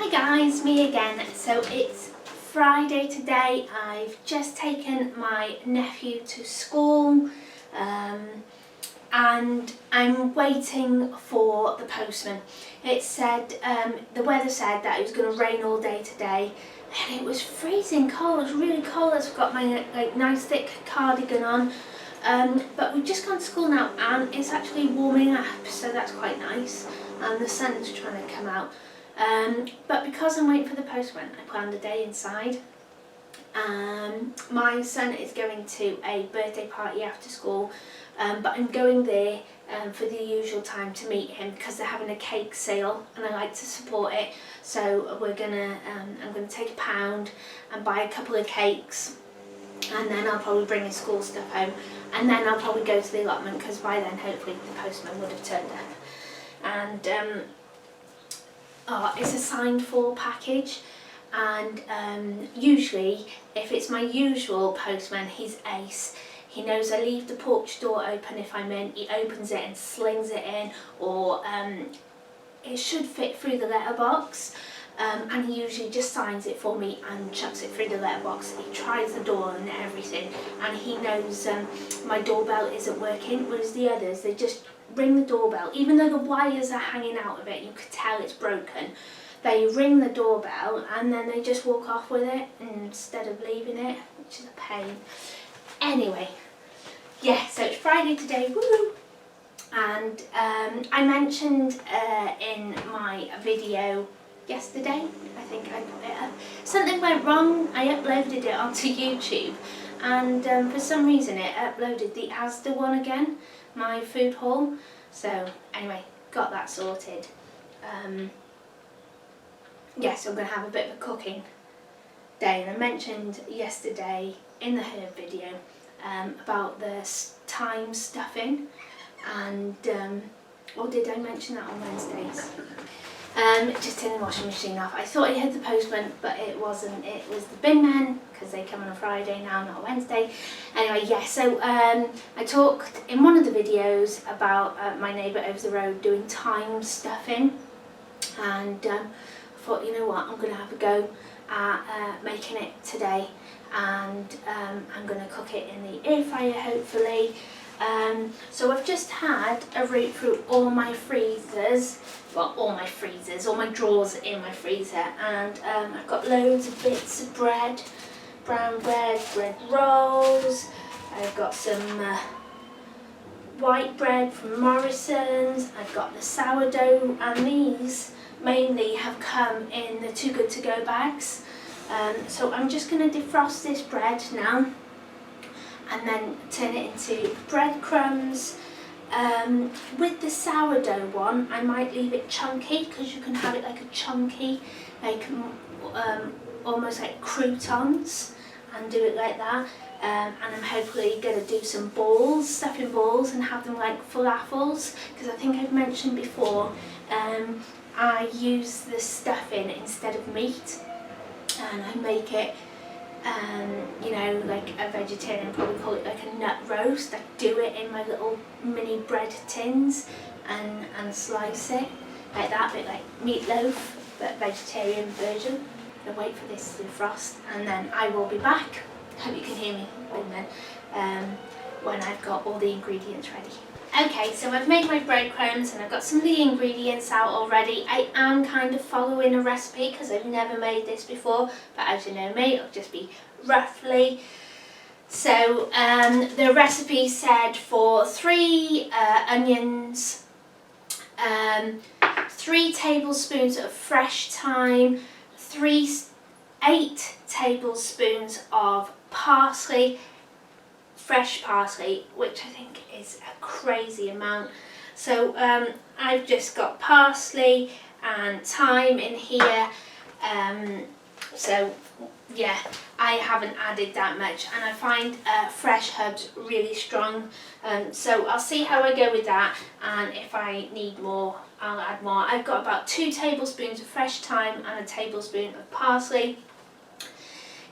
Hi guys, me again. So it's Friday today. I've just taken my nephew to school and I'm waiting for the postman. It said, the weather said that it was going to rain all day today and it was freezing cold. It was really cold. I've got my nice thick cardigan on. But we've just gone to school now and it's actually warming up, so that's quite nice, and the sun's trying to come out. But because I'm waiting for the postman, I planned a day inside. My son is going to a birthday party after school, but I'm going there for the usual time to meet him because they're having a cake sale and I like to support it. So I'm gonna take £1 and buy a couple of cakes, and then I'll probably bring his school stuff home, and then I'll probably go to the allotment because by then hopefully the postman would have turned up. And it's a signed for package, and usually if it's my usual postman, he's ace. He knows I leave the porch door open if I'm in, he opens it and slings it in, or it should fit through the letterbox. And he usually just signs it for me and chucks it through the letterbox. He tries the door and everything, and he knows my doorbell isn't working, whereas the others, they just ring the doorbell. Even though the wires are hanging out of it, you could tell it's broken. They ring the doorbell and then they just walk off with it instead of leaving it, which is a pain. Anyway, yeah, so it's Friday today, woo! And I mentioned in my video yesterday, I think I put it up, something went wrong. I uploaded it onto YouTube and for some reason it uploaded the Asda one again, my food haul. So anyway, got that sorted. Yes, I'm going to have a bit of a cooking day, and I mentioned yesterday in the herb video about the thyme stuffing, and or did I mention that on Wednesdays? Just turning the washing machine off. I thought I had the postman, but it wasn't. It was the bin men, because they come on a Friday now, not a Wednesday. Anyway, yeah, so I talked in one of the videos about my neighbour over the road doing thyme stuffing, and I thought, you know what, I'm going to have a go at making it today, and I'm going to cook it in the air fryer hopefully. So I've just had a route through all my freezers, well, all my drawers in my freezer, and I've got loads of bits of bread, brown bread, bread rolls. I've got some white bread from Morrison's. I've got the sourdough, and these mainly have come in the Too Good To Go bags. So I'm just going to defrost this bread now and then turn it into breadcrumbs. With the sourdough one, I might leave it chunky, because you can have it like a chunky, like almost like croutons, and do it like that. And I'm hopefully going to do some balls, stuffing balls, and have them like falafels, because I think I've mentioned before, I use the stuffing instead of meat, and I make it you know, like a vegetarian probably call it like a nut roast. I do it in my little mini bread tins and slice it like that, a bit like meatloaf, but vegetarian version. I'm gonna wait for this to defrost and then I will be back. Hope you can hear me when I've got all the ingredients ready. Okay, so I've made my breadcrumbs and I've got some of the ingredients out already. I am kind of following a recipe because I've never made this before, but as you know me, it'll just be roughly. So the recipe said for 3 onions, 3 tablespoons of fresh thyme, 8 tablespoons of parsley, fresh parsley, which I think is a crazy amount. So I've just got parsley and thyme in here. So yeah, I haven't added that much, and I find fresh herbs really strong. So I'll see how I go with that, and if I need more, I'll add more. I've got about 2 tablespoons of fresh thyme and a tablespoon of parsley.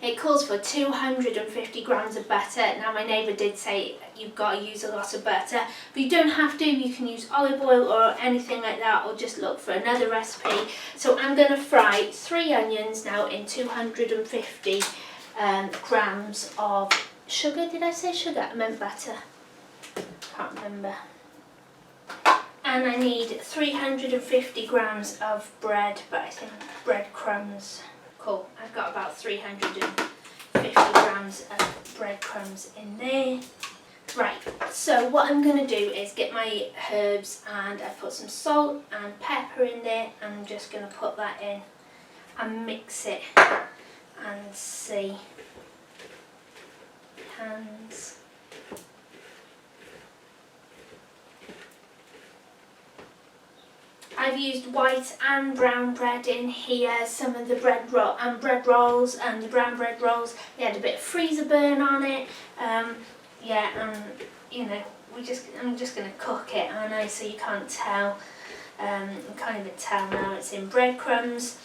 It calls for 250 grams of butter. Now my neighbour did say you've got to use a lot of butter, but you don't have to. You can use olive oil or anything like that, or just look for another recipe. So I'm going to fry 3 onions now in 250 grams of sugar. Did I say sugar? I meant butter. Can't remember. And I need 350 grams of bread, but I think breadcrumbs. Cool, I've got about 350 grams of breadcrumbs in there. Right, so what I'm going to do is get my herbs, and I put some salt and pepper in there, and I'm just going to put that in and mix it and see. Hands. I've used white and brown bread in here. Some of the bread rolls and the brown bread rolls, they had a bit of freezer burn on it. You know, I'm just going to cook it, aren't I? So you can't tell. You can't even tell now it's in breadcrumbs.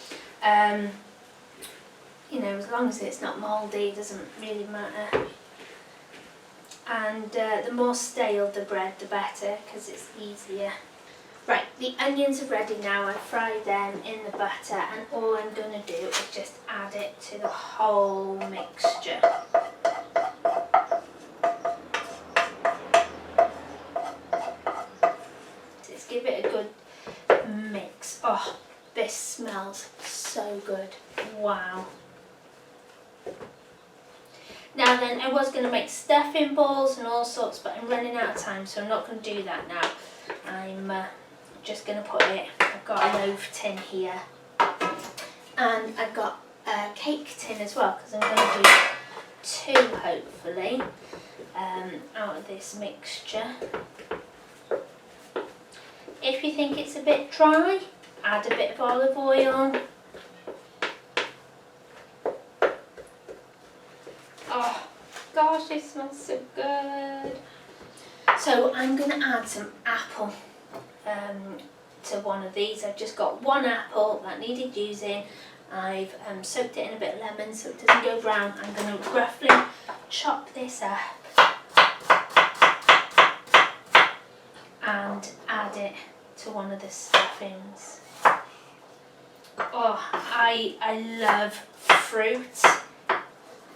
You know, as long as it's not mouldy, it doesn't really matter. And the more stale the bread, the better, because it's easier. Right, the onions are ready now. I fried them in the butter, and all I'm going to do is just add it to the whole mixture. Just give it a good mix. Oh, this smells so good. Wow. Now then, I was going to make stuffing balls and all sorts, but I'm running out of time, so I'm not going to do that now. I'm just going to put it, I've got a loaf tin here, and I've got a cake tin as well, because I'm going to do 2 hopefully out of this mixture. If you think it's a bit dry, add a bit of olive oil. Oh gosh, it smells so good. So I'm going to add some apple to one of these. I've just got 1 apple that needed using. I've soaked it in a bit of lemon so it doesn't go brown. I'm going to roughly chop this up and add it to one of the stuffings. Oh, I love fruit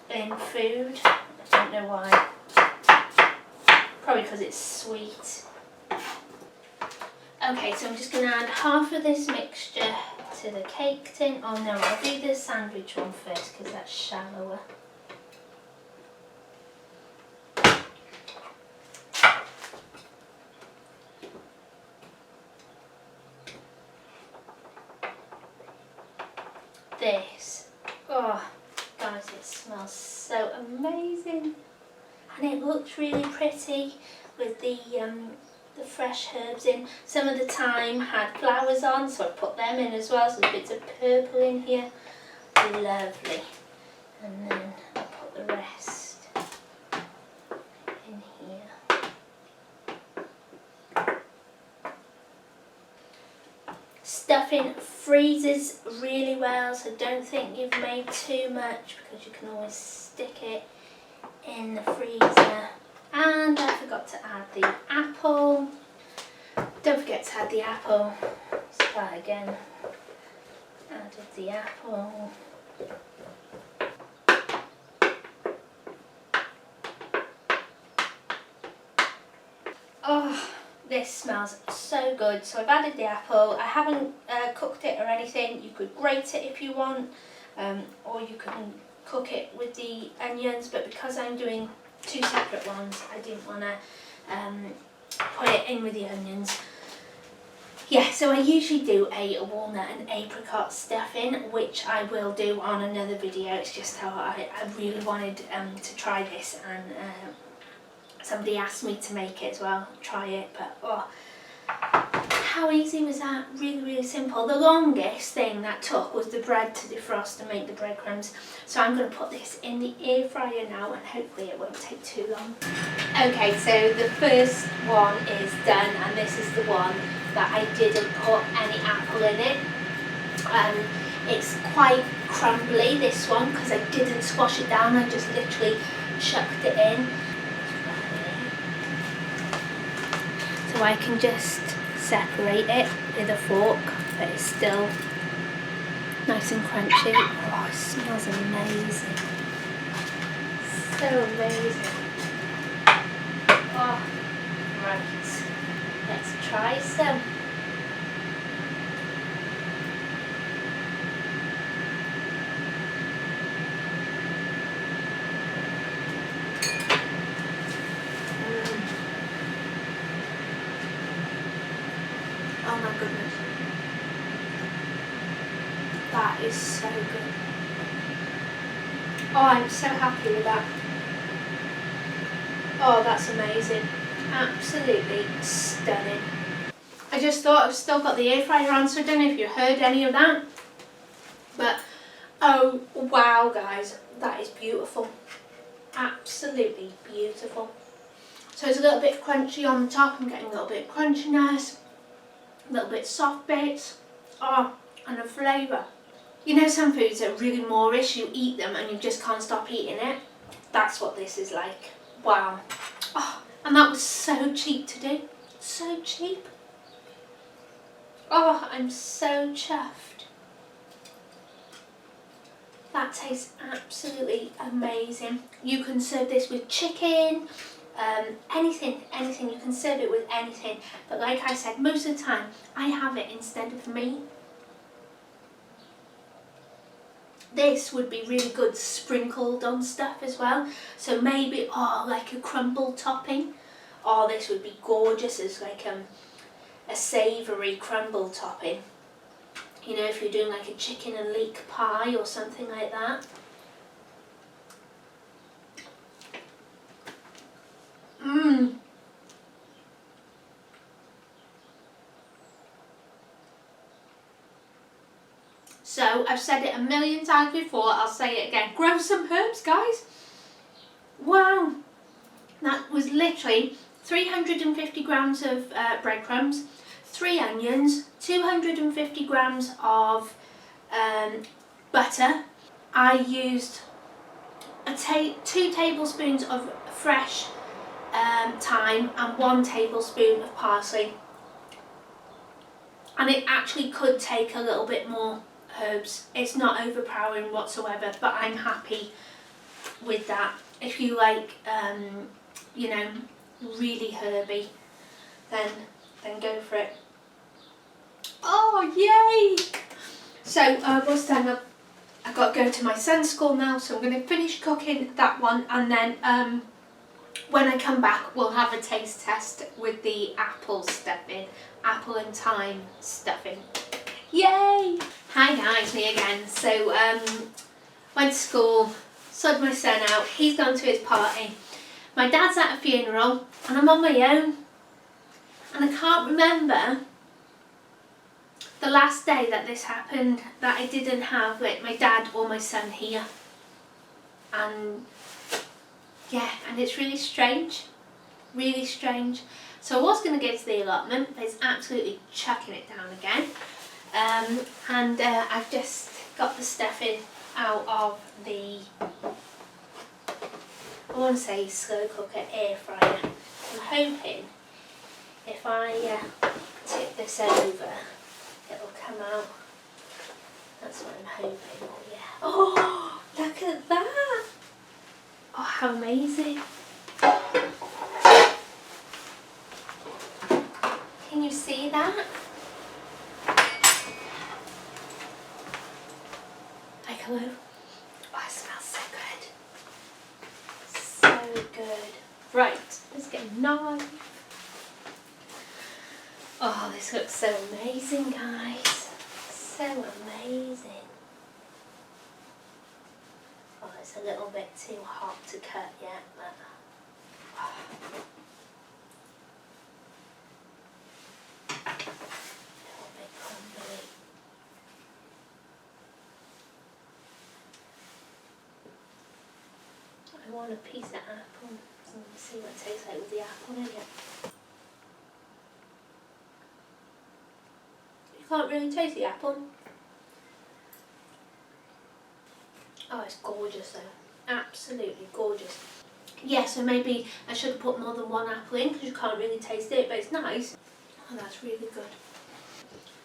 in food. I don't know why. Probably because it's sweet. Okay, so I'm just going to add half of this mixture to the cake tin. Oh no, I'll do the sandwich one first because that's shallower. This, oh guys, it smells so amazing, and it looks really pretty with the fresh herbs in. Some of the thyme had flowers on, so I put them in as well, so there's bits of purple in here. Lovely. And then I'll put the rest in here. Stuffing freezes really well, so don't think you've made too much, because you can always stick it in the freezer. And I forgot to add the apple. Don't forget to add the apple. Start again. Added the apple. Oh, this smells so good. So I've added the apple. I haven't cooked it or anything. You could grate it if you want, or you can cook it with the onions, but because I'm doing 2 separate ones, I didn't want to put it in with the onions. Yeah, so I usually do a walnut and apricot stuffing, which I will do on another video. It's just how I really wanted to try this, and somebody asked me to make it as well, try it, but oh, how easy was that? Really, really simple. The longest thing that took was the bread to defrost and make the breadcrumbs. So I'm going to put this in the air fryer now, and hopefully it won't take too long. Okay, so the first one is done, and this is the one that I didn't put any apple in it. It's quite crumbly, this one, because I didn't squash it down, I just literally chucked it in. So I can just separate it with a fork, but it's still nice and crunchy. Oh, it smells amazing. So amazing. Oh, right. Let's try some. Oh my goodness. That is so good. Oh, I'm so happy with that. Oh, that's amazing. Absolutely stunning. I just thought I've still got the air fryer on, so I don't know if you heard any of that. But, oh wow guys, that is beautiful. Absolutely beautiful. So it's a little bit crunchy on the top. I'm getting a little bit of crunchiness, a little bit soft bits. Oh, and a flavour. You know some foods are really moreish, you eat them and you just can't stop eating it? That's what this is like. Wow. Oh, and that was so cheap to do. So cheap. Oh, I'm so chuffed. That tastes absolutely amazing. You can serve this with chicken, anything, you can serve it with anything. But like I said, most of the time I have it instead of meat. This would be really good sprinkled on stuff as well. So maybe, oh, like a crumble topping. Oh, this would be gorgeous as like a savoury crumble topping. You know, if you're doing like a chicken and leek pie or something like that. Mmm. So, I've said it a million times before, I'll say it again. Grow some herbs, guys. Wow. That was literally 350 grams of breadcrumbs, 3 onions, 250 grams of butter. I used 2 tablespoons of fresh thyme and 1 tablespoon of parsley. And it actually could take a little bit more herbs. It's not overpowering whatsoever, but I'm happy with that. If you like, you know, really herby, then go for it. Oh, yay! So, what's time? I've got to go to my son's school now, so I'm going to finish cooking that one, and then when I come back we'll have a taste test with the apple stuffing, apple and thyme stuffing. Yay! Hi guys, me again. So, went to school, subbed my son out, he's gone to his party. My dad's at a funeral, and I'm on my own. And I can't remember the last day that this happened, that I didn't have like my dad or my son here. And yeah, and it's really strange, really strange. So I was going to go to the allotment, but it's absolutely chucking it down again. And I've just got the stuffing out of the, I want to say slow cooker air fryer. I'm hoping if I tip this over, it'll come out. That's what I'm hoping. Oh yeah. Oh, look at that. Oh, how amazing. Can you see that? Like hello. Oh, it smells so good. So good. Right, let's get a knife. Oh, this looks so amazing, guys. So amazing. Oh, it's a little bit too hot to cut yet, but oh. A little bit crumbly. I want a piece of apple. Let's see what it tastes like with the apple in it. You can't really taste the apple. Oh, it's gorgeous though. Absolutely gorgeous. Yeah, so maybe I should have put more than one apple in because you can't really taste it, but it's nice. Oh, that's really good.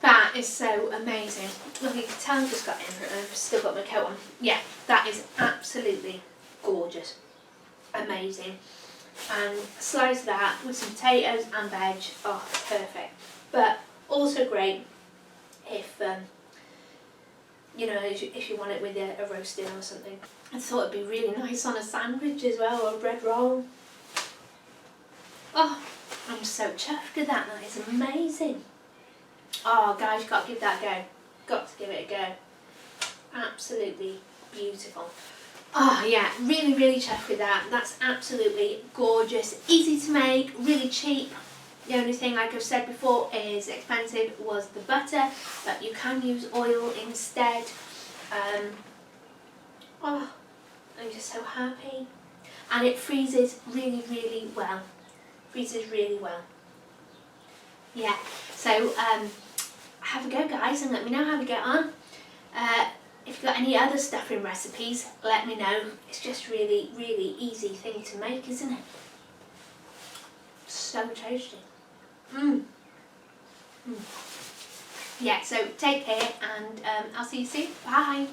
That is so amazing. Well, you can tell I've just got in, I've still got my coat on. Yeah, that is absolutely gorgeous. Amazing. And slice that with some potatoes and veg. Oh, perfect. But also great if you know, if you want it with a roast dinner or something. I thought it'd be really nice on a sandwich as well, or a bread roll. Oh, I'm so chuffed with that. That is amazing. Oh, guys, you've got to give that a go. Got to give it a go. Absolutely beautiful. Oh yeah, really, really chuffed with that. That's absolutely gorgeous. Easy to make, really cheap. The only thing, like I've said before, is expensive was the butter, but you can use oil instead. Oh, I'm just so happy. And it freezes really, really well. Freezes really well. Yeah, so have a go, guys, and let me know how we get on. If you've got any other stuffing recipes, let me know. It's just really, really easy thing to make, isn't it? So tasty. Yeah, so take care, and I'll see you soon. Bye.